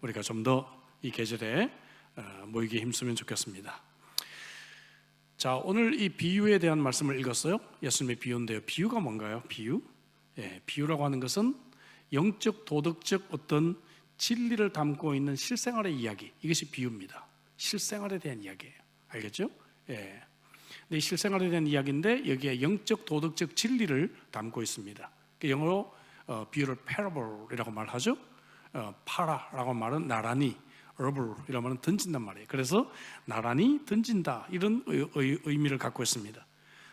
우리가 좀 더 이 계절에 모이기에 힘쓰면 좋겠습니다. 자, 오늘 이 비유에 대한 말씀을 읽었어요. 예수님의 비유인데요. 비유가 뭔가요? 비유? 비유라고 하는 것은 영적, 도덕적 어떤 진리를 담고 있는 실생활의 이야기, 이것이 비유입니다. 실생활에 대한 이야기예요. 알겠죠? 근데 이 실생활에 대한 이야기인데 여기에 영적, 도덕적 진리를 담고 있습니다. 영어로 비유를 parable이라고 말하죠. 파라라고 말은 나란히, 어블이라는 말은 던진단 말이에요. 그래서 나란히 던진다, 이런 의미를 갖고 있습니다.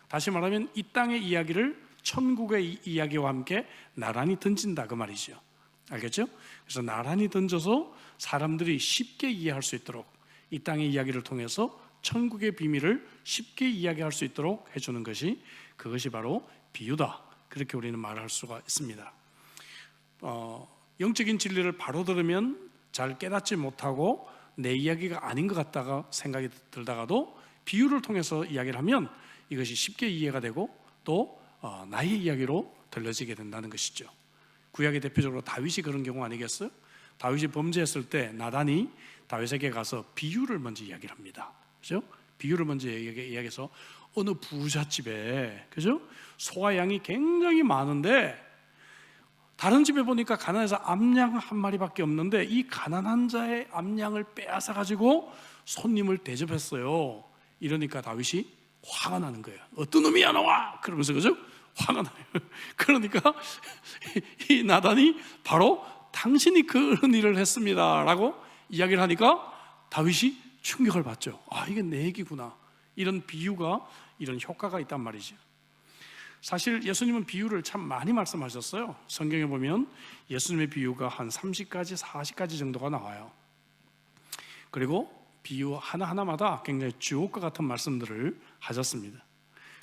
다시 말하면 이 땅의 이야기를 천국의 이야기와 함께 나란히 던진다, 그 말이죠. 알겠죠? 그래서 나란히 던져서 사람들이 쉽게 이해할 수 있도록, 이 땅의 이야기를 통해서 천국의 비밀을 쉽게 이야기할 수 있도록 해주는 것이, 그것이 바로 비유다, 그렇게 우리는 말할 수가 있습니다. 영적인 진리를 바로 들으면 잘 깨닫지 못하고 내 이야기가 아닌 것 같다가 생각이 들다가도 비유를 통해서 이야기를 하면 이것이 쉽게 이해가 되고 또 나의 이야기로 들려지게 된다는 것이죠. 구약의 대표적으로 다윗이 그런 경우 아니겠어요? 다윗이 범죄했을 때 나단이 다윗에게 가서 비유를 먼저 이야기를 합니다. 그죠? 비유를 먼저 이야기해서 어느 부잣집에, 그죠? 소와 양이 굉장히 많은데 다른 집에 보니까 가난해서 암양 한 마리밖에 없는데 이 가난한 자의 암양을 빼앗아 가지고 손님을 대접했어요. 이러니까 다윗이 화가 나는 거예요. 어떤 놈이야 나와! 그러면서, 그죠? 화가 나요. 그러니까 이 나단이 바로 당신이 그런 일을 했습니다 라고 이야기를 하니까 다윗이 충격을 받죠. 아, 이게 내 얘기구나. 이런 비유가, 이런 효과가 있단 말이죠. 사실 예수님은 비유를 참 많이 말씀하셨어요. 성경에 보면 예수님의 비유가 한 30가지, 40가지 정도가 나와요. 그리고 비유 하나하나마다 굉장히 주옥과 같은 말씀들을 하셨습니다.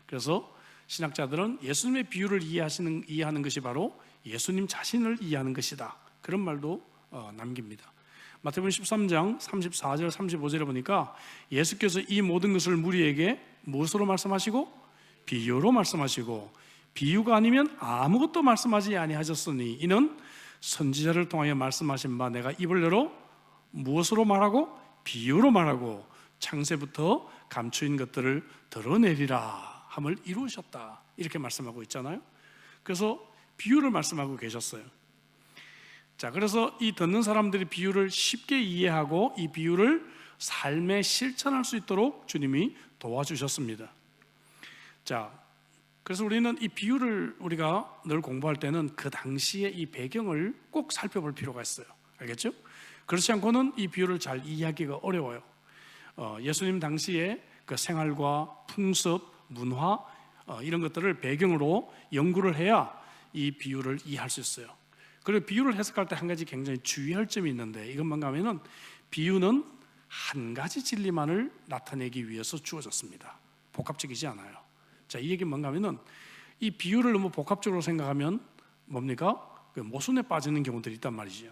그래서 신학자들은 예수님의 비유를 이해하는 것이 바로 예수님 자신을 이해하는 것이다, 그런 말도 남깁니다. 마태복음 13장 34절 35절에 보니까 예수께서 이 모든 것을 무리에게 무엇으로 말씀하시고? 비유로 말씀하시고, 비유가 아니면 아무것도 말씀하지 아니하셨으니 이는 선지자를 통하여 말씀하신 바 내가 입을 열어 무엇으로 말하고? 비유로 말하고 창세부터 감추인 것들을 드러내리라 함을 이루셨다, 이렇게 말씀하고 있잖아요. 그래서 비유를 말씀하고 계셨어요. 자, 그래서 이 듣는 사람들이 비유를 쉽게 이해하고 이 비유를 삶에 실천할 수 있도록 주님이 도와주셨습니다. 자, 그래서 우리는 이 비유를 우리가 늘 공부할 때는 그 당시의 이 배경을 꼭 살펴볼 필요가 있어요. 알겠죠? 그렇지 않고는 이 비유를 잘 이해하기가 어려워요. 예수님 당시의 그 생활과 풍습, 문화, 이런 것들을 배경으로 연구를 해야 이 비유를 이해할 수 있어요. 그리고 비유를 해석할 때 한 가지 굉장히 주의할 점이 있는데, 이건 뭔가 하면은 비유는 한 가지 진리만을 나타내기 위해서 주어졌습니다. 복합적이지 않아요. 자, 이 얘기는 뭔가 하면은 이 비유를 너무 복합적으로 생각하면 뭡니까? 그 모순에 빠지는 경우들이 있단 말이죠.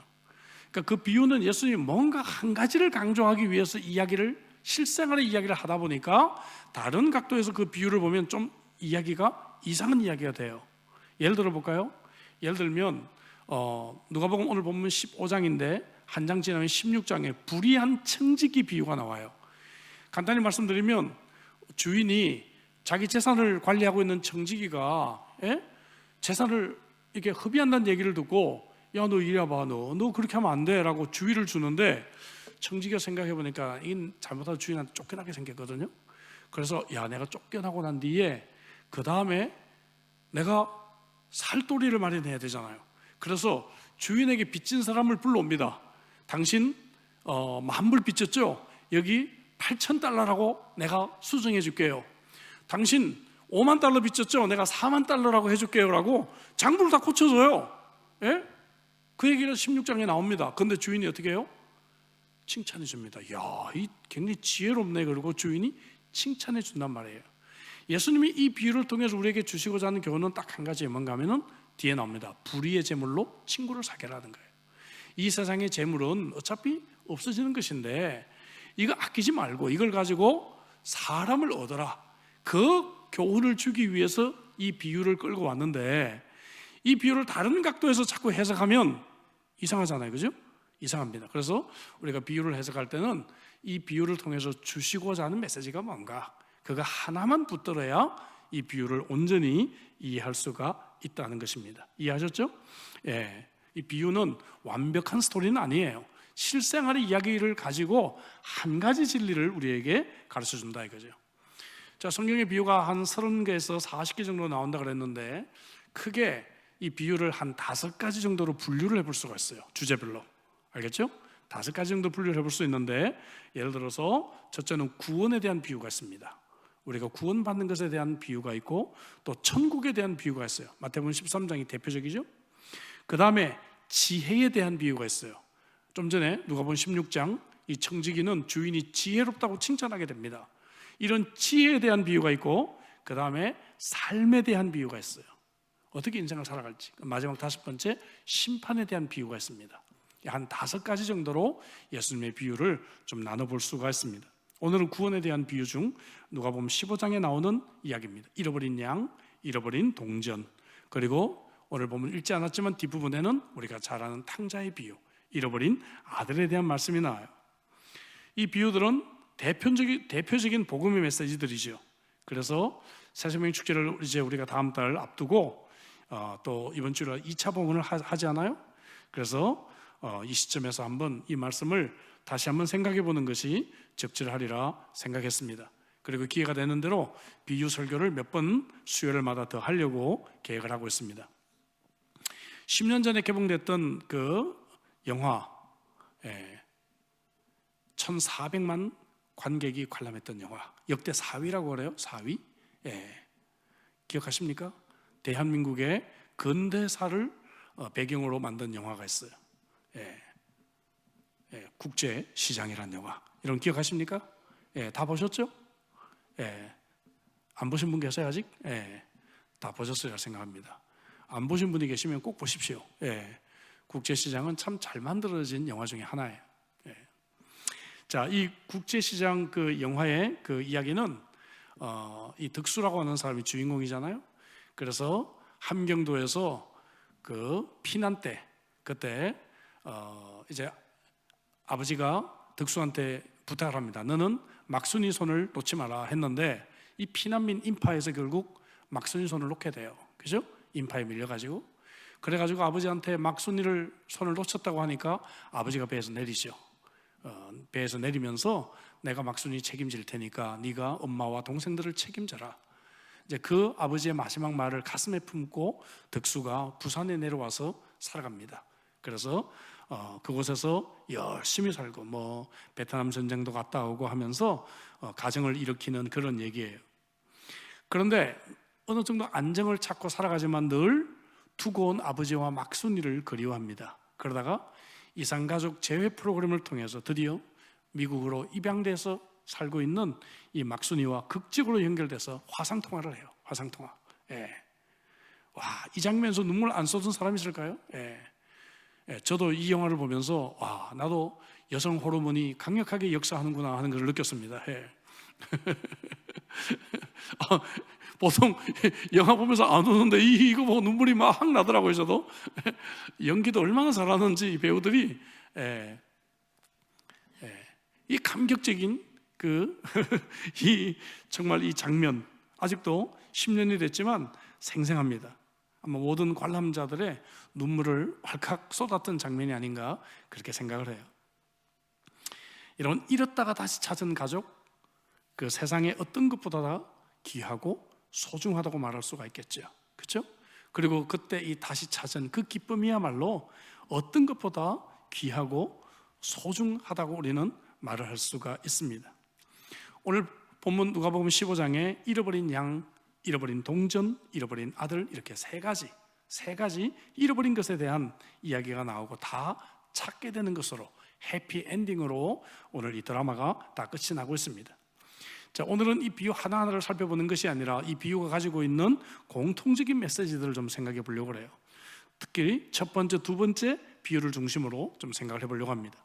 그러니까 그 비유는 예수님이 뭔가 한 가지를 강조하기 위해서 실생활의 이야기를 하다 보니까 다른 각도에서 그 비유를 보면 좀 이야기가 이상한 이야기가 돼요. 예를 들어 볼까요? 예를 들면 누가복음 오늘 보면 15장인데 한 장 지나면 16장에 불의한 청지기 비유가 나와요. 간단히 말씀드리면 주인이 자기 재산을 관리하고 있는 청지기가 재산을 이렇게 흡입한다는 얘기를 듣고, 야, 너 이리 와봐, 너 그렇게 하면 안 돼 라고 주의를 주는데, 청지기가 생각해 보니까 이건 잘못하면 주인한테 쫓겨나게 생겼거든요. 그래서 야, 내가 쫓겨나고 난 뒤에 그 다음에 내가 살도리를 마련해야 되잖아요. 그래서 주인에게 빚진 사람을 불러옵니다. 당신 10,000불 빚졌죠? 여기 $8,000라고 내가 수정해 줄게요. 당신 $50,000 빚졌죠? 내가 $40,000라고 해줄게요 라고 장부를 다 고쳐줘요. 예? 그 얘기가 16장에 나옵니다. 그런데 주인이 어떻게 해요? 칭찬해 줍니다. 야, 이 굉장히 지혜롭네. 그리고 주인이 칭찬해 준단 말이에요. 예수님이 이 비유를 통해서 우리에게 주시고자 하는 교훈은 딱 한 가지예요. 뭔가 하면은 뒤에 나옵니다. 불의의 재물로 친구를 사귀라는 거예요. 이 세상의 재물은 어차피 없어지는 것인데 이거 아끼지 말고 이걸 가지고 사람을 얻어라, 그 교훈을 주기 위해서 이 비유를 끌고 왔는데, 이 비유를 다른 각도에서 자꾸 해석하면 이상하잖아요. 그죠? 이상합니다. 그래서 우리가 비유를 해석할 때는 이 비유를 통해서 주시고자 하는 메시지가 뭔가, 그거 하나만 붙들어야 이 비유를 온전히 이해할 수가 있다는 것입니다. 이해하셨죠? 예, 이 비유는 완벽한 스토리는 아니에요. 실생활의 이야기를 가지고 한 가지 진리를 우리에게 가르쳐 준다 이거죠. 자, 성경의 비유가 한 30개에서 40개 정도 나온다 그랬는데, 크게 이 비유를 한 5가지 정도로 분류를 해볼 수가 있어요. 주제별로. 알겠죠? 5가지 정도 분류를 해볼 수 있는데, 예를 들어서 첫째는 구원에 대한 비유가 있습니다. 우리가 구원받는 것에 대한 비유가 있고, 또 천국에 대한 비유가 있어요. 마태복음 13장이 대표적이죠. 그 다음에 지혜에 대한 비유가 있어요. 좀 전에 누가복음 16장, 이 청지기는 주인이 지혜롭다고 칭찬하게 됩니다. 이런 지혜에 대한 비유가 있고, 그 다음에 삶에 대한 비유가 있어요. 어떻게 인생을 살아갈지. 마지막 5번째, 심판에 대한 비유가 있습니다. 한 5가지 정도로 예수님의 비유를 좀 나눠볼 수가 있습니다. 오늘은 구원에 대한 비유 중 누가복음 15장에 나오는 이야기입니다. 잃어버린 양, 잃어버린 동전, 그리고 오늘 보면 읽지 않았지만 뒷부분에는 우리가 잘 아는 탕자의 비유, 잃어버린 아들에 대한 말씀이 나와요. 이 비유들은 대표적인 복음의 메시지들이죠. 그래서 새생명 축제를 이제 우리가 다음 달 앞두고 또 이번 주에 2차 복음을 하지 않아요? 그래서 이 시점에서 한번 이 말씀을 다시 한번 생각해 보는 것이 적절하리라 생각했습니다. 그리고 기회가 되는 대로 비유 설교를 몇 번 수요일마다 더 하려고 계획을 하고 있습니다. 10년 전에 개봉됐던 그 영화, 1,400만 관객이 관람했던 영화, 역대 4위라고 그래요. 4위. 기억하십니까? 대한민국의 근대사를 배경으로 만든 영화가 있어요. 국제시장이라는 영화. 이런 기억하십니까? 다 보셨죠? 안 보신 분 계세요 아직? 다 보셨으리라 생각합니다. 안 보신 분이 계시면 꼭 보십시오. 국제시장은 참 잘 만들어진 영화 중에 하나예요. 자, 이 국제시장 그 영화의 그 이야기는 이 덕수라고 하는 사람이 주인공이잖아요. 그래서 함경도에서 그 피난 때, 그때 이제 아버지가 덕수한테 부탁을 합니다. 너는 막순이 손을 놓지 마라 했는데, 이 피난민 인파에서 결국 막순이 손을 놓게 돼요. 그죠? 인파에 밀려가지고. 그래가지고 아버지한테 막순이를 손을 놓쳤다고 하니까 아버지가 배에서 내리죠. 배에서 내리면서 내가 막순이 책임질 테니까 네가 엄마와 동생들을 책임져라. 이제 그 아버지의 마지막 말을 가슴에 품고 덕수가 부산에 내려와서 살아갑니다. 그래서 그곳에서 열심히 살고 뭐 베트남 전쟁도 갔다 오고 하면서 가정을 일으키는 그런 얘기예요. 그런데 어느 정도 안정을 찾고 살아가지만 늘 두고 온 아버지와 막순이를 그리워합니다. 그러다가 이산가족 재회 프로그램을 통해서 드디어 미국으로 입양돼서 살고 있는 이 막순이와 극적으로 연결돼서 화상통화를 해요. 화상통화. 와, 이 장면에서 눈물 안 쏟은 사람이 있을까요? 저도 이 영화를 보면서 와, 나도 여성 호르몬이 강력하게 역사하는구나 하는 것을 느꼈습니다. 보통 영화 보면서 안 우는데 이거 보고 눈물이 막 나더라고요. 저도 연기도 얼마나 잘하는지 이 배우들이 이 감격적인 이 정말 이 장면 아직도 10년이 됐지만 생생합니다. 아마 모든 관람자들의 눈물을 왈칵 쏟았던 장면이 아닌가 그렇게 생각을 해요. 이런 잃었다가 다시 찾은 가족, 그 세상에 어떤 것보다 귀하고 소중하다고 말할 수가 있겠죠. 그렇죠? 그리고 그때 이 다시 찾은 그 기쁨이야말로 어떤 것보다 귀하고 소중하다고 우리는 말을 할 수가 있습니다. 오늘 본문 누가복음 15장에 잃어버린 양, 잃어버린 동전, 잃어버린 아들, 이렇게 세 가지 잃어버린 것에 대한 이야기가 나오고 다 찾게 되는 것으로 해피 엔딩으로 오늘 이 드라마가 다 끝이 나고 있습니다. 자, 오늘은 이 비유 하나하나를 살펴보는 것이 아니라 이 비유가 가지고 있는 공통적인 메시지들을 좀 생각해 보려고 해요. 특히 첫 번째, 두 번째 비유를 중심으로 좀 생각을 해보려고 합니다.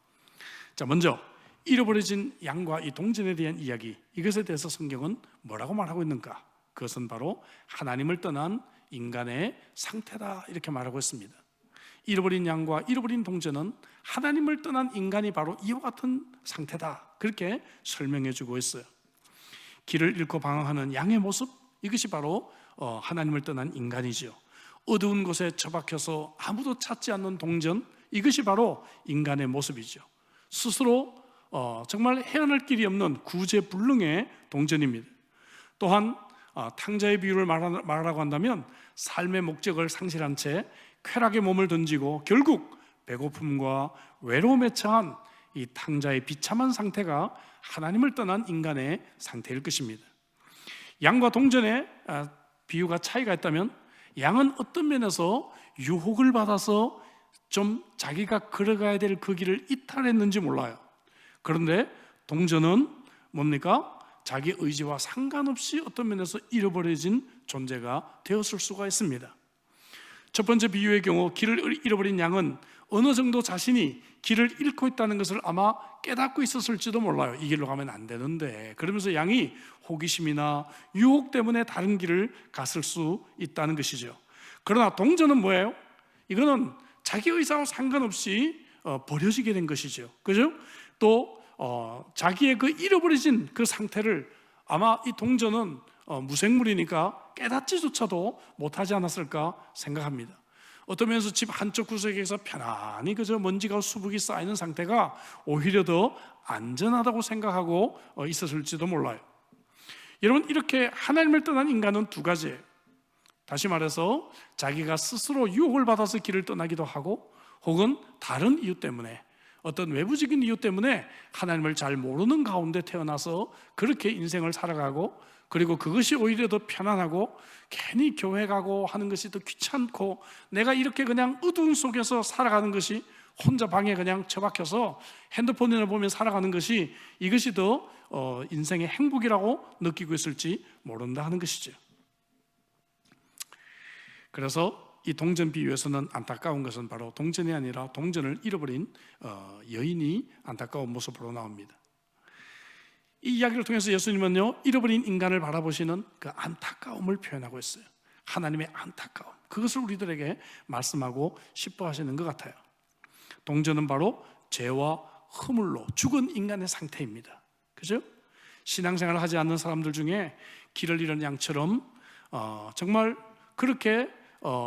자, 먼저 잃어버려진 양과 이 동전에 대한 이야기, 이것에 대해서 성경은 뭐라고 말하고 있는가? 그것은 바로 하나님을 떠난 인간의 상태다, 이렇게 말하고 있습니다. 잃어버린 양과 잃어버린 동전은 하나님을 떠난 인간이 바로 이와 같은 상태다, 그렇게 설명해 주고 있어요. 길을 잃고 방황하는 양의 모습, 이것이 바로 하나님을 떠난 인간이지요. 어두운 곳에 처박혀서 아무도 찾지 않는 동전, 이것이 바로 인간의 모습이죠. 스스로 정말 헤어날 길이 없는 구제불능의 동전입니다. 또한 탕자의 비유를 말하라고 한다면 삶의 목적을 상실한 채 쾌락에 몸을 던지고 결국 배고픔과 외로움에 처한 이 탕자의 비참한 상태가 하나님을 떠난 인간의 상태일 것입니다. 양과 동전의 비유가 차이가 있다면, 양은 어떤 면에서 유혹을 받아서 좀 자기가 걸어가야 될 그 길을 이탈했는지 몰라요. 그런데 동전은 뭡니까? 자기 의지와 상관없이 어떤 면에서 잃어버려진 존재가 되었을 수가 있습니다. 첫 번째 비유의 경우 길을 잃어버린 양은 어느 정도 자신이 길을 잃고 있다는 것을 아마 깨닫고 있었을지도 몰라요. 이 길로 가면 안 되는데, 그러면서 양이 호기심이나 유혹 때문에 다른 길을 갔을 수 있다는 것이죠. 그러나 동전은 뭐예요? 이거는 자기 의사와 상관없이 버려지게 된 것이죠. 그죠? 또 자기의 그 잃어버려진 그 상태를 아마 이 동전은 무생물이니까 깨닫지조차도 못하지 않았을까 생각합니다. 어떤 면에서 집 한쪽 구석에서 편안히 그저 먼지가 수북이 쌓이는 상태가 오히려 더 안전하다고 생각하고 있었을지도 몰라요. 여러분, 이렇게 하나님을 떠난 인간은 두 가지예요. 다시 말해서 자기가 스스로 유혹을 받아서 길을 떠나기도 하고, 혹은 다른 이유 때문에, 어떤 외부적인 이유 때문에 하나님을 잘 모르는 가운데 태어나서 그렇게 인생을 살아가고, 그리고 그것이 오히려 더 편안하고 괜히 교회 가고 하는 것이 더 귀찮고, 내가 이렇게 그냥 어두운 속에서 살아가는 것이, 혼자 방에 그냥 처박혀서 핸드폰이나 보며 살아가는 것이, 이것이 더 인생의 행복이라고 느끼고 있을지 모른다 하는 것이죠. 그래서 이 동전 비유에서는 안타까운 것은 바로 동전이 아니라 동전을 잃어버린 여인이 안타까운 모습으로 나옵니다. 이 이야기를 통해서 예수님은요, 잃어버린 인간을 바라보시는 그 안타까움을 표현하고 있어요. 하나님의 안타까움, 그것을 우리들에게 말씀하고 싶어 하시는 것 같아요. 동전은 바로 죄와 허물로 죽은 인간의 상태입니다. 그죠? 신앙생활을 하지 않는 사람들 중에 길을 잃은 양처럼 정말 그렇게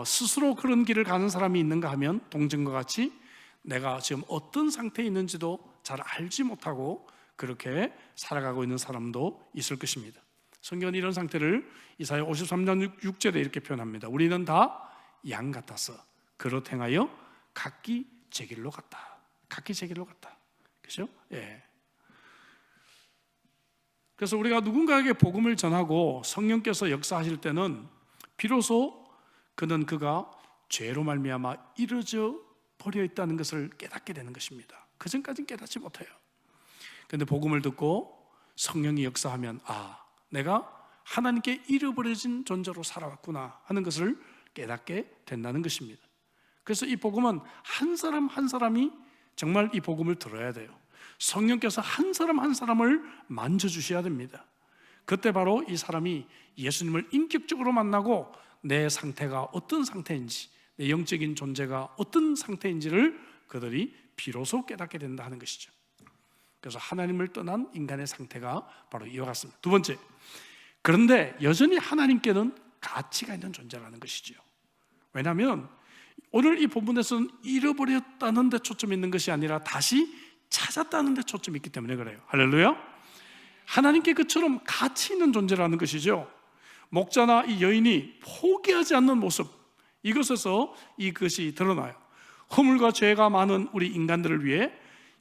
스스로 그런 길을 가는 사람이 있는가 하면, 동전과 같이 내가 지금 어떤 상태에 있는지도 잘 알지 못하고 그렇게 살아가고 있는 사람도 있을 것입니다. 성경은 이런 상태를 이사야 53장 6절에 이렇게 표현합니다. 우리는 다 양 같아서 그릇 행하여 각기 제 길로 갔다. 각기 제 길로 갔다. 그죠? 예. 그래서 우리가 누군가에게 복음을 전하고 성령께서 역사하실 때는 비로소 그가 죄로 말미암아 이루어져 버려 있다는 것을 깨닫게 되는 것입니다. 그 전까지는 깨닫지 못해요. 그런데 복음을 듣고 성령이 역사하면, 내가 하나님께 잃어버려진 존재로 살아왔구나 하는 것을 깨닫게 된다는 것입니다. 그래서 이 복음은 한 사람 한 사람이 정말 이 복음을 들어야 돼요. 성령께서 한 사람 한 사람을 만져주셔야 됩니다. 그때 바로 이 사람이 예수님을 인격적으로 만나고 내 상태가 어떤 상태인지, 내 영적인 존재가 어떤 상태인지를 그들이 비로소 깨닫게 된다 하는 것이죠. 그래서 하나님을 떠난 인간의 상태가 바로 이와 같습니다. 두 번째, 그런데 여전히 하나님께는 가치가 있는 존재라는 것이죠. 왜냐하면 오늘 이 본문에서는 잃어버렸다는 데 초점이 있는 것이 아니라 다시 찾았다는 데 초점이 있기 때문에 그래요. 할렐루야. 하나님께 그처럼 가치 있는 존재라는 것이죠. 목자나 이 여인이 포기하지 않는 모습, 이것에서 이것이 드러나요. 허물과 죄가 많은 우리 인간들을 위해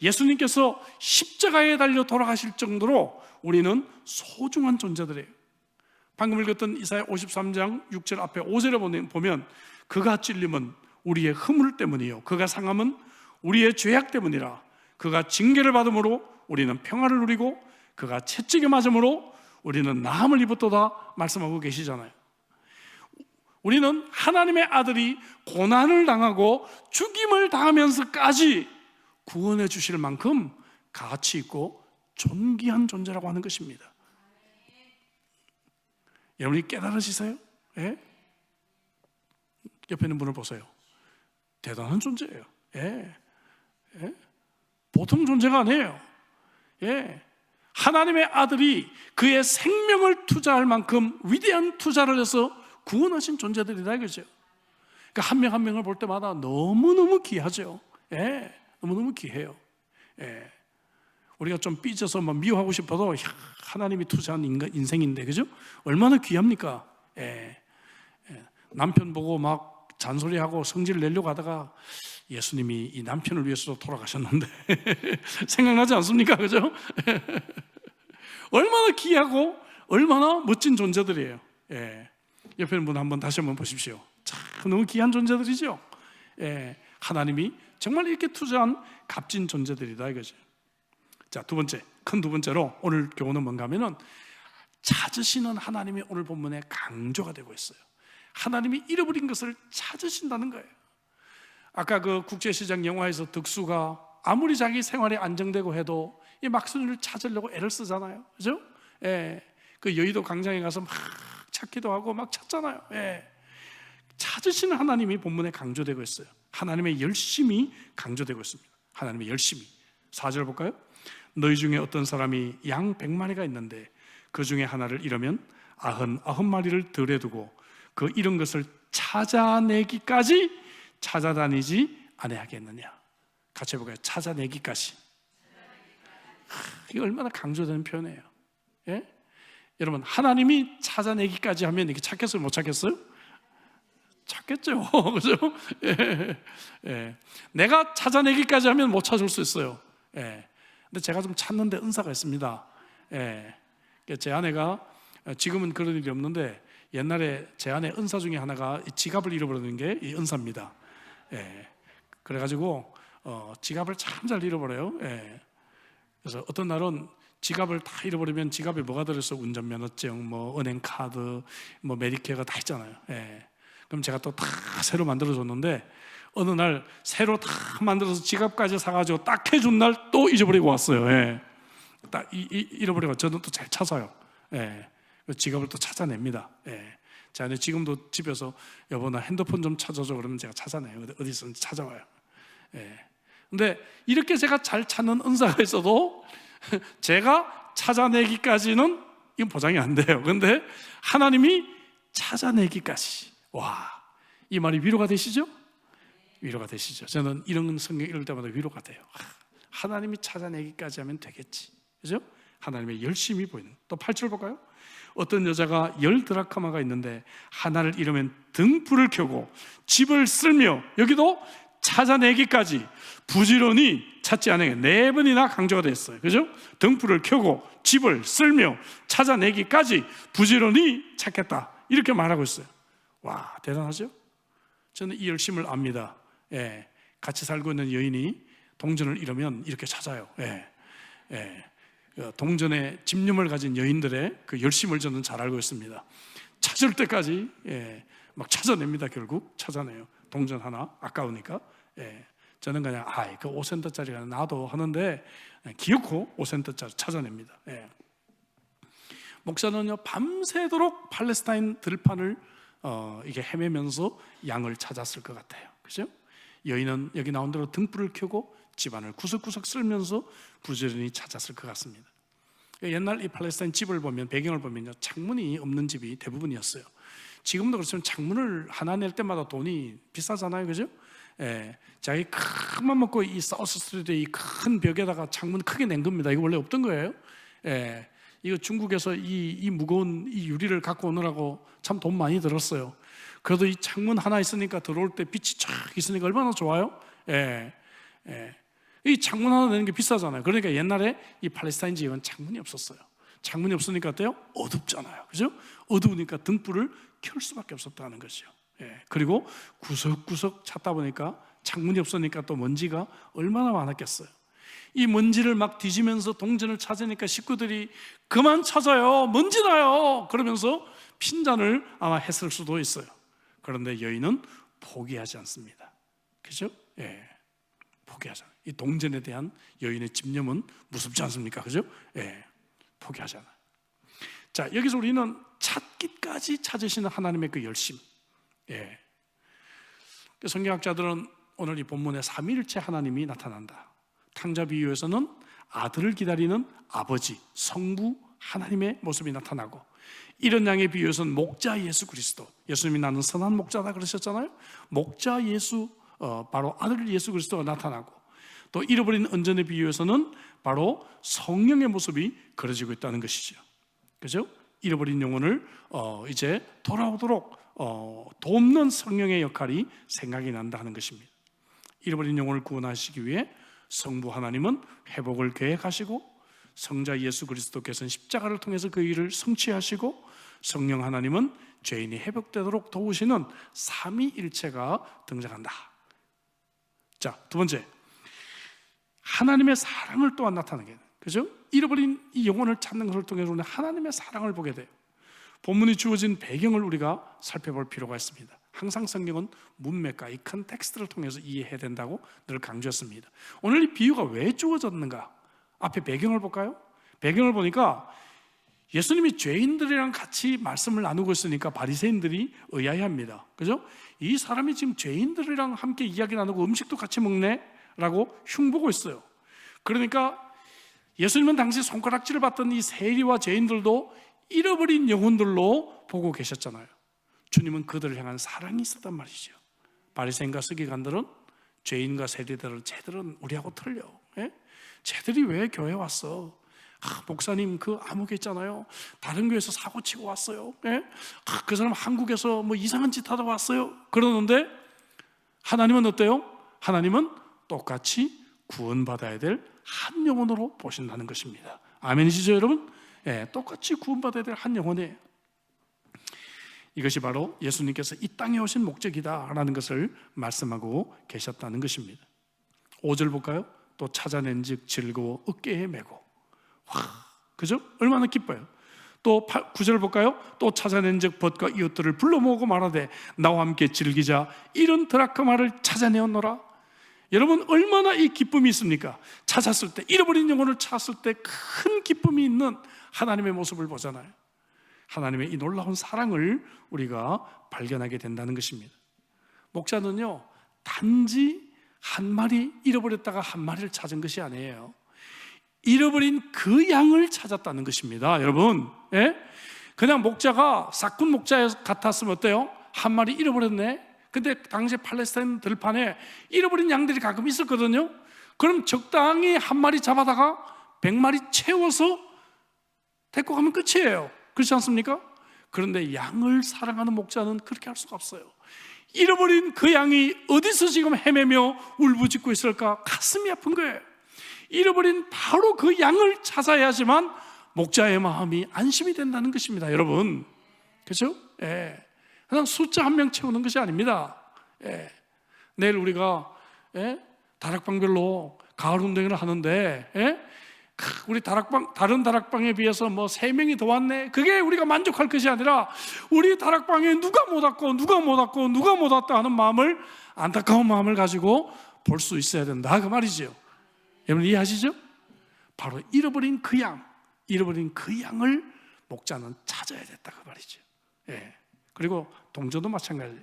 예수님께서 십자가에 달려 돌아가실 정도로 우리는 소중한 존재들이에요. 방금 읽었던 이사야 53장 6절 앞에 5절에 보면, 그가 찔림은 우리의 허물 때문이요 그가 상함은 우리의 죄악 때문이라. 그가 징계를 받음으로 우리는 평화를 누리고 그가 채찍에 맞음으로 우리는 나음을 입었도다 말씀하고 계시잖아요. 우리는 하나님의 아들이 고난을 당하고 죽임을 당하면서까지 구원해 주실 만큼 가치 있고 존귀한 존재라고 하는 것입니다. 여러분이 깨달으시세요? 예? 옆에 있는 분을 보세요. 대단한 존재예요. 예. 예. 보통 존재가 아니에요. 예. 하나님의 아들이 그의 생명을 투자할 만큼 위대한 투자를 해서 구원하신 존재들이다 이거죠. 그러니까 한 명 한 명을 볼 때마다 너무너무 귀하죠. 예. 너무너무 귀해요. 예. 우리가 좀 삐져서 막 미워하고 싶어도 하나님이 투자한 인생인데, 그죠? 얼마나 귀합니까? 예. 예. 남편 보고 막 잔소리하고 성질 내려고 하다가 예수님이 이 남편을 위해서도 돌아가셨는데 생각나지 않습니까? 그죠? 얼마나 귀하고 얼마나 멋진 존재들이에요. 예. 옆에 있는 분 한번 다시 한번 보십시오. 참 너무 귀한 존재들이죠. 예. 하나님이 정말 이렇게 투자한 값진 존재들이다 이거죠. 자, 두 번째, 큰 두 번째로 오늘 교훈은 뭔가 하면은 찾으시는 하나님이 오늘 본문에 강조가 되고 있어요. 하나님이 잃어버린 것을 찾으신다는 거예요. 아까 그 국제시장 영화에서 득수가 아무리 자기 생활이 안정되고 해도 이 막순이를 찾으려고 애를 쓰잖아요. 그죠? 예. 그 여의도 광장에 가서 막 찾기도 하고 막 찾잖아요. 예. 찾으시는 하나님이 본문에 강조되고 있어요. 하나님의 열심이 강조되고 있습니다. 하나님의 열심이. 4절 볼까요? 너희 중에 어떤 사람이 양 100마리가 있는데 그 중에 하나를 잃으면 99마리를 들에 두고 그 잃은 것을 찾아내기까지 찾아다니지 아니하겠느냐. 같이 해볼까요? 찾아내기까지. 이게 얼마나 강조되는 표현이에요. 예? 여러분, 하나님이 찾아내기까지 하면 이게 찾겠어요? 못 찾겠어요? 찾겠죠. 그죠? 예. 예. 내가 찾아내기까지 하면 못 찾을 수 있어요. 예. 근데 제가 좀 찾는데 은사가 있습니다. 예. 제 아내가, 지금은 그런 일이 없는데 옛날에 제 아내 은사 중에 하나가 지갑을 잃어버리는 게 이 은사입니다. 예. 그래가지고 지갑을 참 잘 잃어버려요. 예. 그래서 어떤 날은 지갑을 다 잃어버리면 지갑에 뭐가 들어있어? 운전면허증, 뭐 은행카드, 뭐 메디케어가 다 있잖아요. 예. 그럼 제가 또 다 새로 만들어줬는데 어느 날 새로 다 만들어서 지갑까지 사가지고 딱 해준 날 또 잊어버리고 왔어요. 예. 딱 잃어버리고 저는 또 잘 찾아요. 예. 지갑을 또 찾아냅니다. 예. 자, 지금도 집에서 여보 나 핸드폰 좀 찾아줘 그러면 제가 찾아내요. 어디서든지 찾아와요. 예. 근데 이렇게 제가 잘 찾는 은사가 있어도 제가 찾아내기까지는 이건 보장이 안 돼요. 근데 하나님이 찾아내기까지. 와, 이 말이 위로가 되시죠? 위로가 되시죠? 저는 이런 성경 읽을 때마다 위로가 돼요. 하나님이 찾아내기까지 하면 되겠지. 그죠? 하나님의 열심히 보이는. 또 8절 볼까요? 어떤 여자가 10드라크마가 있는데 하나를 잃으면 등불을 켜고 집을 쓸며, 여기도 찾아내기까지 부지런히 찾지 않으면 4번이나 강조가 됐어요. 그죠? 등불을 켜고 집을 쓸며 찾아내기까지 부지런히 찾겠다, 이렇게 말하고 있어요. 와, 대단하죠? 저는 이 열심을 압니다. 예. 같이 살고 있는 여인이 동전을 잃으면 이렇게 찾아요. 예. 예. 동전에 집념을 가진 여인들의 그 열심을 저는 잘 알고 있습니다. 찾을 때까지 막 찾아냅니다. 결국 찾아내요. 동전 하나 아까우니까. 저는 그냥 그 5센트짜리가 나도 하는데 기어코 5센트짜리 찾아냅니다. 목사는요 밤새도록 팔레스타인 들판을 이게 헤매면서 양을 찾았을 것 같아요. 그죠? 여인은 여기 나온 대로 등불을 켜고 집안을 구석구석 쓸면서 부지런히 찾았을 것 같습니다. 옛날 이 팔레스타인 집을 보면, 배경을 보면요, 창문이 없는 집이 대부분이었어요. 지금도 그렇지만 창문을 하나 낼 때마다 돈이 비싸잖아요, 그죠? 자기 큰 맘 먹고 이 사우스 스트리트의 이 큰 벽에다가 창문 크게 낸 겁니다. 이거 원래 없던 거예요. 이거 중국에서 이 무거운 이 유리를 갖고 오느라고 참 돈 많이 들었어요. 그래도 이 창문 하나 있으니까 들어올 때 빛이 쫙 있으니까 얼마나 좋아요? 이 창문 하나 내는 게 비싸잖아요. 그러니까 옛날에 이 팔레스타인 지역은 창문이 없었어요. 창문이 없으니까 어때요? 어둡잖아요. 그죠? 어두우니까 등불을 켤 수밖에 없었다는 거죠. 그리고 구석구석 찾다 보니까 창문이 없으니까 또 먼지가 얼마나 많았겠어요. 이 먼지를 막 뒤지면서 동전을 찾으니까 식구들이 그만 찾아요, 먼지 나요 그러면서 핀잔을 아마 했을 수도 있어요. 그런데 여인은 포기하지 않습니다. 그죠? 포기하지 않아요. 이 동전에 대한 여인의 집념은 무섭지 않습니까? 그죠? 포기하지 않아요. 자, 여기서 우리는 찾기까지 찾으시는 하나님의 그 열심. 성경학자들은 오늘 이 본문에 삼위일체 하나님이 나타난다. 탕자 비유에서는 아들을 기다리는 아버지, 성부 하나님의 모습이 나타나고, 이런 양의 비유에서는 목자 예수 그리스도, 예수님이 나는 선한 목자다 그러셨잖아요. 목자 예수, 바로 아들 예수 그리스도가 나타나고, 또 잃어버린 언전의 비유에서는 바로 성령의 모습이 그려지고 있다는 것이죠. 그죠? 잃어버린 영혼을 이제 돌아오도록 돕는 성령의 역할이 생각이 난다 하는 것입니다. 잃어버린 영혼을 구원하시기 위해 성부 하나님은 회복을 계획하시고, 성자 예수 그리스도께서는 십자가를 통해서 그 일을 성취하시고, 성령 하나님은 죄인이 회복되도록 도우시는 삼위일체가 등장한다. 자, 두 번째, 하나님의 사랑을 또한 나타내게 돼요. 그죠? 잃어버린 이 영혼을 찾는 것을 통해서 우리는 하나님의 사랑을 보게 돼요. 본문이 주어진 배경을 우리가 살펴볼 필요가 있습니다. 항상 성경은 문맥과 이 컨텍스트를 통해서 이해해야 된다고 늘 강조했습니다. 오늘 이 비유가 왜 주어졌는가? 앞에 배경을 볼까요? 배경을 보니까 예수님이 죄인들이랑 같이 말씀을 나누고 있으니까 바리새인들이 의아해합니다. 그죠? 이 사람이 지금 죄인들이랑 함께 이야기 나누고 음식도 같이 먹네? 라고 흉보고 있어요. 그러니까 예수님은 당시 손가락질을 받던 이 세리와 죄인들도 잃어버린 영혼들로 보고 계셨잖아요. 주님은 그들을 향한 사랑이 있었단 말이죠. 바리새인과 서기관들은 죄인과 세리들은 쟤들은 우리하고 틀려. 예? 쟤들이 왜 교회 왔어? 목사님 그 암흑 있잖아요. 다른 교회에서 사고 치고 왔어요. 예? 그 사람 한국에서 뭐 이상한 짓 하다 왔어요. 그러는데 하나님은 어때요? 하나님은 똑같이 구원받아야 될 한 영혼으로 보신다는 것입니다. 아멘이시죠 여러분? 예, 똑같이 구원받아야 될 한 영혼이에요. 이것이 바로 예수님께서 이 땅에 오신 목적이다라는 것을 말씀하고 계셨다는 것입니다. 5절 볼까요? 또 찾아낸 즉 즐거워 어깨에 메고. 와, 그죠? 얼마나 기뻐요. 또 9절 볼까요? 또 찾아낸 즉 벗과 이웃들을 불러 모으고 말하되 나와 함께 즐기자 이런 드라크마를 찾아내었노라. 여러분 얼마나 이 기쁨이 있습니까? 찾았을 때, 잃어버린 영혼을 찾았을 때 큰 기쁨이 있는 하나님의 모습을 보잖아요. 하나님의 이 놀라운 사랑을 우리가 발견하게 된다는 것입니다. 목자는요 단지 한 마리 잃어버렸다가 한 마리를 찾은 것이 아니에요. 잃어버린 그 양을 찾았다는 것입니다. 여러분, 예? 그냥 목자가 싹군 목자 같았으면 어때요? 한 마리 잃어버렸네. 근데 당시 팔레스타인 들판에 잃어버린 양들이 가끔 있었거든요. 그럼 적당히 한 마리 잡아다가 100마리 채워서 데리고 가면 끝이에요. 그렇지 않습니까? 그런데 양을 사랑하는 목자는 그렇게 할 수가 없어요. 잃어버린 그 양이 어디서 지금 헤매며 울부짖고 있을까? 가슴이 아픈 거예요. 잃어버린 바로 그 양을 찾아야지만 목자의 마음이 안심이 된다는 것입니다. 여러분, 그렇죠? 예. 그냥 숫자 한 명 채우는 것이 아닙니다. 예. 내일 우리가 다락방별로 가을 운동회를 하는데 우리 다른 다락방에 비해서 뭐 3명이 더 왔네. 그게 우리가 만족할 것이 아니라 우리 다락방에 누가 못 왔다 하는 마음을, 안타까운 마음을 가지고 볼 수 있어야 된다 그 말이죠. 여러분 이해하시죠? 바로 잃어버린 그 양을 목자는 찾아야 됐다 그 말이죠. 예. 그리고 동전도 마찬가지예요.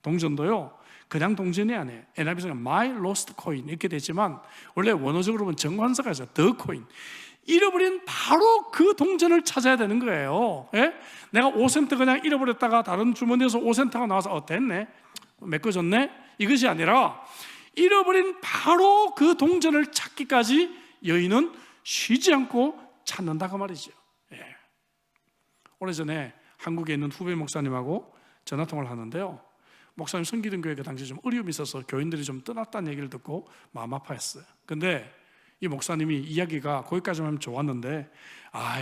동전도요 그냥 동전이 아니에요. NIV에서 My Lost Coin 이렇게 되지만 원래 원어적으로 보면 정관사가 있어요. The Coin. 잃어버린 바로 그 동전을 찾아야 되는 거예요. 예? 내가 5센트 그냥 잃어버렸다가 다른 주머니에서 5센트가 나와서 됐네, 메꿔졌네, 이것이 아니라 잃어버린 바로 그 동전을 찾기까지 여인은 쉬지 않고 찾는다 그 말이죠. 예. 오래전에 한국에 있는 후배 목사님하고 전화통화를 하는데요, 목사님 섬기던 교회가 당시 좀 어려움이 있어서 교인들이 좀 떠났다는 얘기를 듣고 마음 아파했어요. 근데 이 목사님이 이야기가 거기까지만 하면 좋았는데,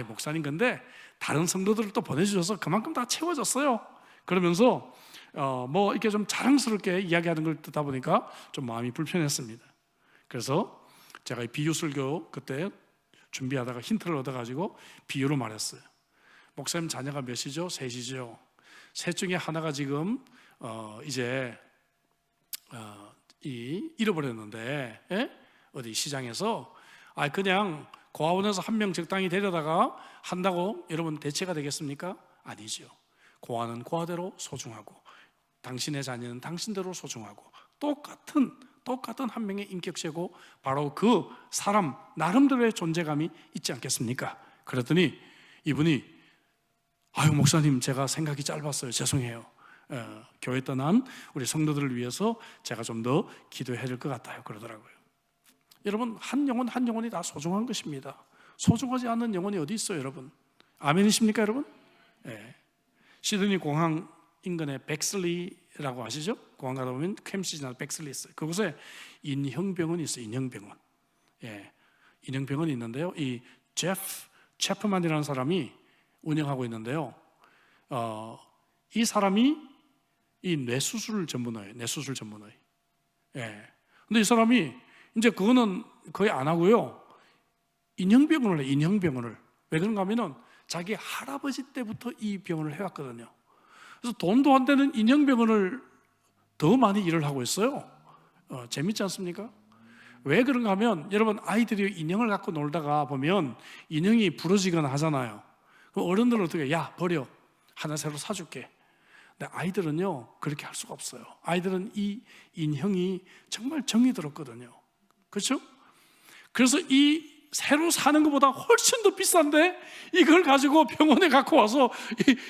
목사님 근데 다른 성도들을 또 보내주셔서 그만큼 다 채워졌어요. 그러면서 뭐 이렇게 좀 자랑스럽게 이야기하는 걸 듣다 보니까 좀 마음이 불편했습니다. 그래서 제가 이 비유 설교 그때 준비하다가 힌트를 얻어가지고 비유로 말했어요. 목사님 자녀가 몇이죠? 셋이죠. 셋 중에 하나가 지금 이제 잃어버렸는데, 어디 시장에서 그냥 고아원에서 한 명 적당히 데려다가 한다고 여러분 대체가 되겠습니까? 아니죠. 고아는 고아대로 소중하고 당신의 자녀는 당신대로 소중하고 똑같은 한 명의 인격체고 바로 그 사람 나름대로의 존재감이 있지 않겠습니까? 그랬더니 이분이 아유 목사님 제가 생각이 짧았어요. 죄송해요. 교회 떠난 우리 성도들을 위해서 제가 좀 더 기도해야 될 것 같아요. 그러더라고요. 여러분 한 영혼이 다 소중한 것입니다. 소중하지 않은 영혼이 어디 있어요, 여러분? 아멘이십니까, 여러분? 네. 시드니 공항 인근에 백슬리라고 아시죠? 공항 가다 보면 캠시 지나서 백슬리 있어요. 그곳에 인형병원이 있어요. 인형병원. 예, 인형병원이 있는데요. 이 제프 체프만이라는 사람이 운영하고 있는데요. 이 사람이 이 뇌수술 전문의예요. 뇌수술 전문의. 예. 근데 이 사람이 이제 그거는 거의 안 하고요. 인형병원을 해요. 인형병원을. 왜 그런가 하면은 자기 할아버지 때부터 이 병원을 해왔거든요. 그래서 돈도 안 되는 인형병원을 더 많이 일을 하고 있어요. 재밌지 않습니까? 왜 그런가 하면 여러분 아이들이 인형을 갖고 놀다가 보면 인형이 부러지거나 하잖아요. 그럼 어른들은 어떻게 야 버려 하나 새로 사줄게. 근데 아이들은요 그렇게 할 수가 없어요. 아이들은 이 인형이 정말 정이 들었거든요. 그렇죠? 그래서 이 새로 사는 것보다 훨씬 더 비싼데 이걸 가지고 병원에 갖고 와서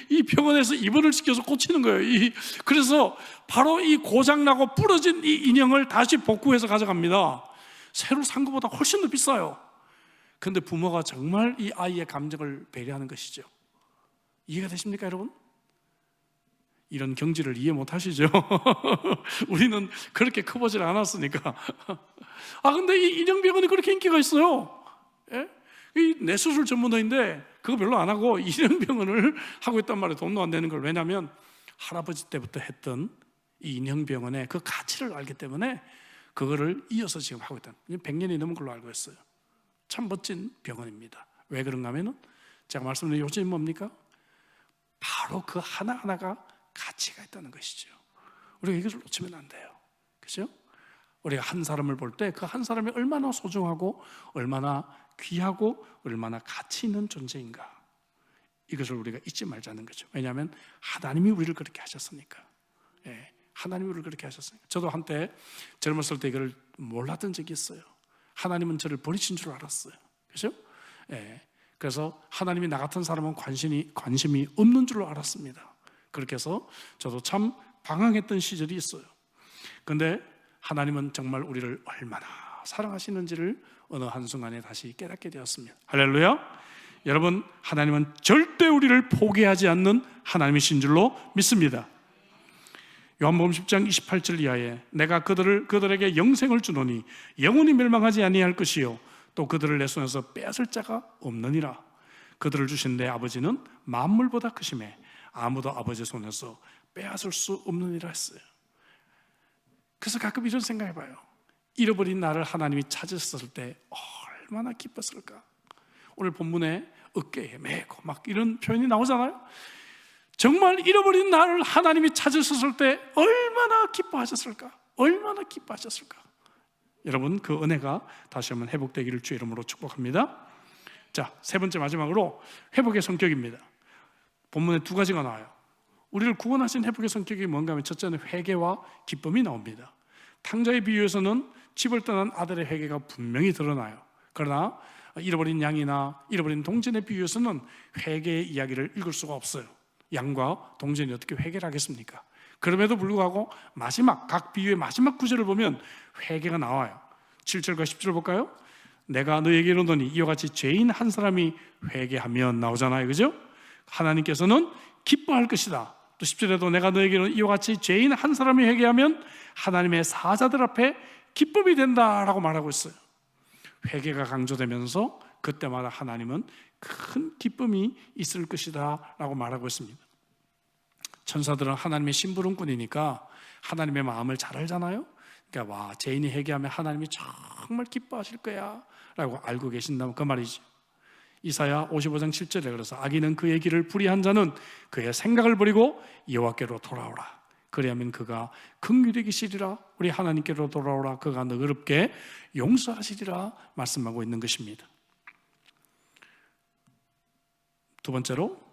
이 병원에서 입원을 시켜서 고치는 거예요. 그래서 바로 이 고장나고 부러진 이 인형을 다시 복구해서 가져갑니다. 새로 산 것보다 훨씬 더 비싸요. 그런데 부모가 정말 이 아이의 감정을 배려하는 것이죠. 이해가 되십니까, 여러분? 이런 경지를 이해 못 하시죠? 우리는 그렇게 커보질 않았으니까. 근데 이 인형병원이 그렇게 인기가 있어요. 예? 이 뇌수술 전문의인데 그거 별로 안 하고 인형병원을 하고 있단 말이에요. 돈도 안 되는 걸. 왜냐하면 할아버지 때부터 했던 이 인형병원의 그 가치를 알기 때문에 그거를 이어서 지금 하고 있다. 100년이 넘은 걸로 알고 있어요. 참 멋진 병원입니다. 왜 그런가 하면은 제가 말씀드린 요즘이 뭡니까? 바로 그 하나하나가 가치가 있다는 것이죠. 우리가 이것을 놓치면 안 돼요. 그렇죠? 우리가 한 사람을 볼 때 그 한 사람이 얼마나 소중하고 얼마나 귀하고 얼마나 가치 있는 존재인가, 이것을 우리가 잊지 말자는 거죠. 왜냐하면 하나님이 우리를 그렇게 하셨으니까. 예, 하나님이 우리를 그렇게 하셨으니까. 저도 한때 젊었을 때 이걸 몰랐던 적이 있어요. 하나님은 저를 버리신 줄 알았어요. 그렇죠? 예, 그래서 하나님이 나 같은 사람은 관심이 없는 줄 알았습니다. 그렇게 해서 저도 참 방황했던 시절이 있어요. 그런데 하나님은 정말 우리를 얼마나 사랑하시는지를 어느 한순간에 다시 깨닫게 되었습니다. 할렐루야. 여러분, 하나님은 절대 우리를 포기하지 않는 하나님이신 줄로 믿습니다. 요한복음 10장 28절 이하에 내가 그들에게 영생을 주노니 영원히 멸망하지 아니할 것이요 또 그들을 내 손에서 빼앗을 자가 없느니라. 그들을 주신 내 아버지는 만물보다 크심에 아무도 아버지 손에서 빼앗을 수 없느니라 했어요. 그래서 가끔 이런 생각해봐요. 잃어버린 나를 하나님이 찾으셨을 때 얼마나 기뻤을까. 오늘 본문에 어깨에 메고 막 이런 표현이 나오잖아요. 정말 잃어버린 나를 하나님이 찾으셨을 때 얼마나 기뻐하셨을까. 얼마나 기뻐하셨을까. 여러분, 그 은혜가 다시 한번 회복되기를 주의 이름으로 축복합니다. 자, 세 번째 마지막으로 회복의 성격입니다. 본문에 두 가지가 나와요. 우리를 구원하신 회복의 성격이 뭔가 하면 첫째는 회개와 기쁨이 나옵니다. 탕자의 비유에서는 집을 떠난 아들의 회개가 분명히 드러나요. 그러나 잃어버린 양이나 잃어버린 동전의 비유에서는 회개의 이야기를 읽을 수가 없어요. 양과 동전이 어떻게 회개를 하겠습니까? 그럼에도 불구하고 각 비유의 마지막 구절을 보면 회개가 나와요. 7절과 10절 볼까요? 내가 너에게 이르노니 이와 같이 죄인 한 사람이 회개하면 나오잖아요. 그죠? 하나님께서는 기뻐할 것이다. 또 10절에도 내가 너에게 이르노니 이와 같이 죄인 한 사람이 회개하면 하나님의 사자들 앞에 기쁨이 된다라고 말하고 있어요. 회개가 강조되면서 그때마다 하나님은 큰 기쁨이 있을 것이다 라고 말하고 있습니다. 천사들은 하나님의 심부름꾼이니까 하나님의 마음을 잘 알잖아요. 그러니까 죄인이 회개하면 하나님이 정말 기뻐하실 거야 라고 알고 계신다면 그 말이죠. 이사야 55장 7절에 그래서 악인은 그의 길을 불의한 자는 그의 생각을 버리고 여호와께로 돌아오라. 그리하면 그가 긍휼히 여기시리라. 우리 하나님께로 돌아오라. 그가 너그럽게 용서하시리라 말씀하고 있는 것입니다. 두 번째로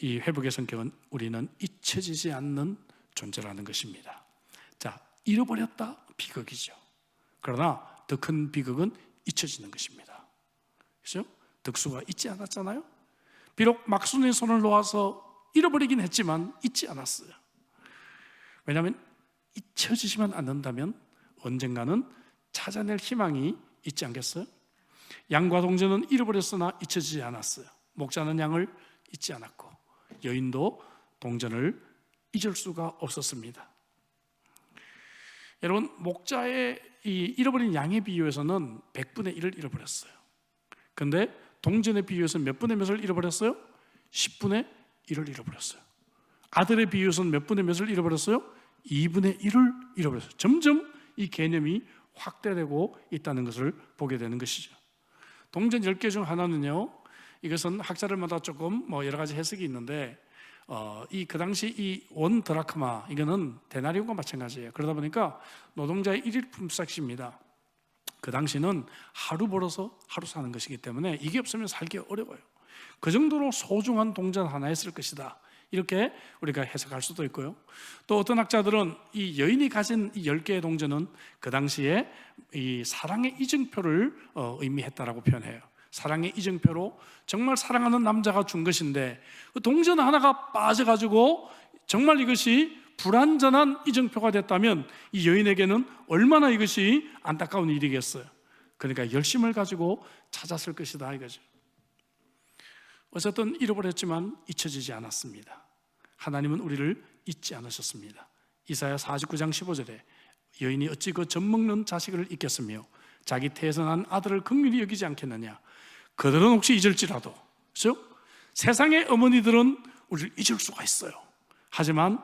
이 회복의 성격은 우리는 잊혀지지 않는 존재라는 것입니다. 자, 잃어버렸다, 비극이죠. 그러나 더 큰 비극은 잊혀지는 것입니다. 그렇죠? 덕수가 잊지 않았잖아요. 비록 막순의 손을 놓아서 잃어버리긴 했지만 잊지 않았어요. 왜냐하면 잊혀지시면 않는다면 언젠가는 찾아낼 희망이 있지 않겠어요? 양과 동전은 잃어버렸으나 잊혀지지 않았어요. 목자는 양을 잊지 않았고 여인도 동전을 잊을 수가 없었습니다. 여러분, 목자의 이 잃어버린 양의 비유에서는 100분의 1을 잃어버렸어요. 그런데 동전의 비유에서는 몇 분의 몇을 잃어버렸어요? 10분의 1을 잃어버렸어요. 아들의 비유에서는 몇 분의 몇을 잃어버렸어요? 2분의 1을 잃어버렸어요. 점점 이 개념이 확대되고 있다는 것을 보게 되는 것이죠. 동전 10개 중 하나는요, 이것은 학자들마다 조금 여러 가지 해석이 있는데 그 당시 이 원 드라크마, 이거는 데나리온과 마찬가지예요. 그러다 보니까 노동자의 일일 품삯입니다. 그 당시는 하루 벌어서 하루 사는 것이기 때문에 이게 없으면 살기 어려워요. 그 정도로 소중한 동전 하나였을 것이다, 이렇게 우리가 해석할 수도 있고요. 또 어떤 학자들은 이 여인이 가진 이 10개의 동전은 그 당시에 이 사랑의 이증표를 의미했다라고 표현해요. 사랑의 이증표로 정말 사랑하는 남자가 준 것인데 그 동전 하나가 빠져가지고 정말 이것이 불완전한 이증표가 됐다면 이 여인에게는 얼마나 이것이 안타까운 일이겠어요. 그러니까 열심을 가지고 찾았을 것이다, 이거죠. 어쨌든 잃어버렸지만 잊혀지지 않았습니다. 하나님은 우리를 잊지 않으셨습니다. 이사야 49장 15절에 여인이 어찌 그 젖먹는 자식을 잊겠으며 자기 태에서 난 아들을 긍휼히 여기지 않겠느냐. 그들은 혹시 잊을지라도, 그렇죠? 세상의 어머니들은 우리를 잊을 수가 있어요. 하지만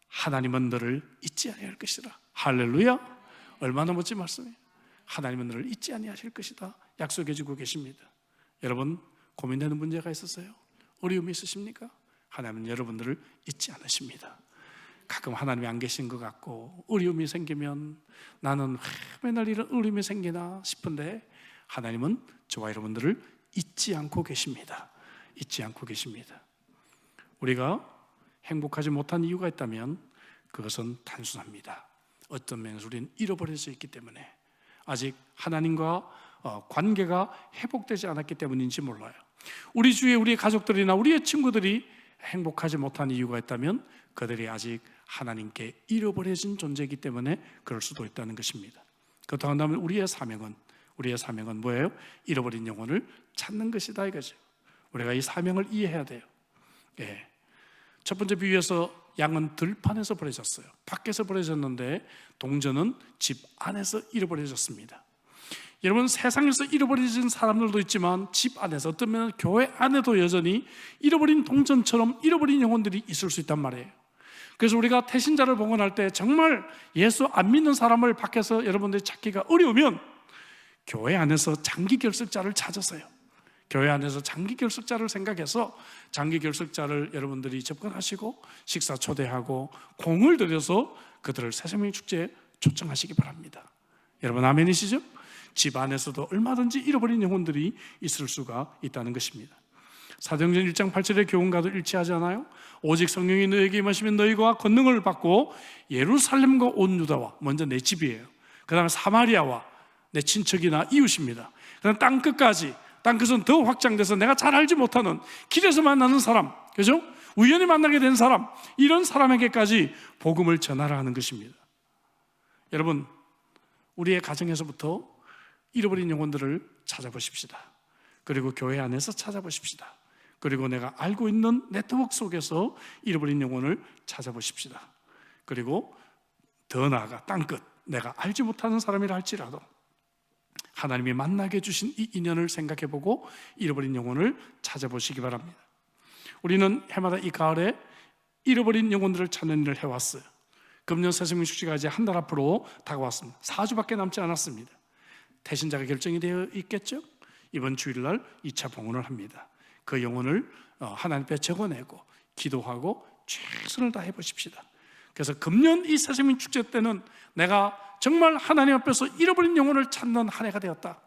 하나님은 너를 잊지 아니할 것이다. 할렐루야. 얼마나 멋진 말씀이에요. 하나님은 너를 잊지 아니하실 것이다 약속해 주고 계십니다. 여러분, 고민되는 문제가 있었어요? 어려움이 있으십니까? 하나님은 여러분들을 잊지 않으십니다. 가끔 하나님이 안 계신 것 같고 어려움이 생기면 나는 왜 맨날 이런 어려움이 생기나 싶은데 하나님은 저와 여러분들을 잊지 않고 계십니다. 잊지 않고 계십니다. 우리가 행복하지 못한 이유가 있다면 그것은 단순합니다. 어떤 면에서 우리는 잃어버려져 있기 때문에, 아직 하나님과 관계가 회복되지 않았기 때문인지 몰라요. 우리 주위에 우리의 가족들이나 우리의 친구들이 행복하지 못한 이유가 있다면 그들이 아직 하나님께 잃어버려진 존재이기 때문에 그럴 수도 있다는 것입니다. 그렇다고 한다면 우리의 사명은 뭐예요? 잃어버린 영혼을 찾는 것이다, 이거죠. 우리가 이 사명을 이해해야 돼요. 예. 첫 번째 비유에서 양은 들판에서 버려졌어요. 밖에서 버려졌는데 동전은 집 안에서 잃어버려졌습니다. 여러분, 세상에서 잃어버려진 사람들도 있지만 집 안에서, 어떤 면은 교회 안에도 여전히 잃어버린 동전처럼 잃어버린 영혼들이 있을 수 있단 말이에요. 그래서 우리가 태신자를 봉헌할 때 정말 예수 안 믿는 사람을 밖에서 여러분들이 찾기가 어려우면 교회 안에서 장기 결석자를 찾으세요. 교회 안에서 장기 결석자를 생각해서 장기 결석자를 여러분들이 접근하시고 식사 초대하고 공을 들여서 그들을 새생명 축제에 초청하시기 바랍니다. 여러분, 아멘이시죠? 집 안에서도 얼마든지 잃어버린 영혼들이 있을 수가 있다는 것입니다. 사도행전 1장 8절의 교훈과도 일치하지 않아요? 오직 성령이 너에게 임하시면 너희가 권능을 받고 예루살렘과 온 유다와, 먼저 내 집이에요. 그 다음에 사마리아와 내 친척이나 이웃입니다. 그 다음 땅끝까지, 땅끝은 더 확장돼서 내가 잘 알지 못하는 길에서 만나는 사람, 그죠? 우연히 만나게 된 사람, 이런 사람에게까지 복음을 전하라 하는 것입니다. 여러분, 우리의 가정에서부터 잃어버린 영혼들을 찾아보십시다. 그리고 교회 안에서 찾아보십시다. 그리고 내가 알고 있는 네트워크 속에서 잃어버린 영혼을 찾아보십시다. 그리고 더 나아가 땅끝, 내가 알지 못하는 사람이라 할지라도 하나님이 만나게 해주신 이 인연을 생각해보고 잃어버린 영혼을 찾아보시기 바랍니다. 우리는 해마다 이 가을에 잃어버린 영혼들을 찾는 일을 해왔어요. 금년 새생명 축제가 이제 한 달 앞으로 다가왔습니다. 4주밖에 남지 않았습니다. 태신자가 결정이 되어 있겠죠? 이번 주일날 2차 봉헌을 합니다. 그 영혼을 하나님 앞에 적어내고 기도하고 최선을 다해 보십시다. 그래서 금년 이 새생명 축제 때는 내가 정말 하나님 앞에서 잃어버린 영혼을 찾는 한 해가 되었다.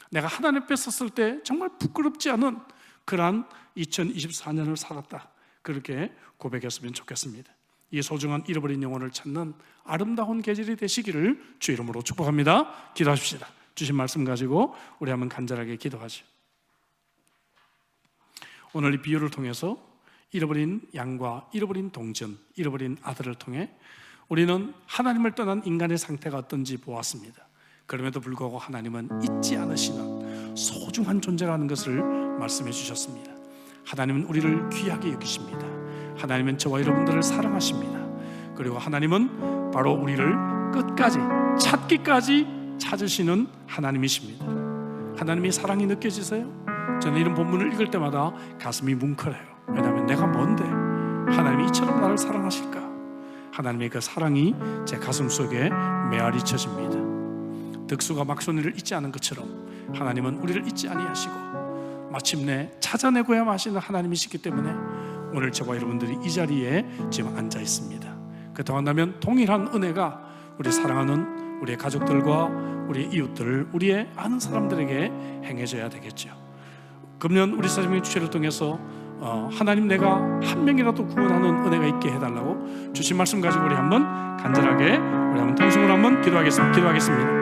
내가 하나님 앞에 섰을 때 정말 부끄럽지 않은 그러한 2024년을 살았다. 그렇게 고백했으면 좋겠습니다. 이 소중한 잃어버린 영혼을 찾는 아름다운 계절이 되시기를 주 이름으로 축복합니다. 기도하십시다. 주신 말씀 가지고 우리 한번 간절하게 기도하죠. 오늘 이 비유를 통해서 잃어버린 양과 잃어버린 동전, 잃어버린 아들을 통해 우리는 하나님을 떠난 인간의 상태가 어떤지 보았습니다. 그럼에도 불구하고 하나님은 잊지 않으시는 소중한 존재라는 것을 말씀해 주셨습니다. 하나님은 우리를 귀하게 여기십니다. 하나님은 저와 여러분들을 사랑하십니다. 그리고 하나님은 바로 우리를 끝까지 찾기까지 찾으시는 하나님이십니다. 하나님의 사랑이 느껴지세요? 저는 이런 본문을 읽을 때마다 가슴이 뭉클해요. 왜냐하면 내가 뭔데 하나님이 이처럼 나를 사랑하실까? 하나님의 그 사랑이 제 가슴 속에 메아리 쳐집니다. 득수가 막손이를 잊지 않은 것처럼 하나님은 우리를 잊지 아니하시고 마침내 찾아내고야 마시는 하나님이시기 때문에 오늘 저와 여러분들이 이 자리에 지금 앉아 있습니다. 그동안다면 동일한 은혜가 우리 사랑하는 우리의 가족들과 우리의 이웃들, 우리의 아는 사람들에게 행해져야 되겠죠. 금년 우리 사장님의 주체를 통해서 하나님 내가 한 명이라도 구원하는 은혜가 있게 해달라고 주신 말씀 가지고 우리 한번 간절하게 우리 한번 통성으로 한번 기도하겠습니다.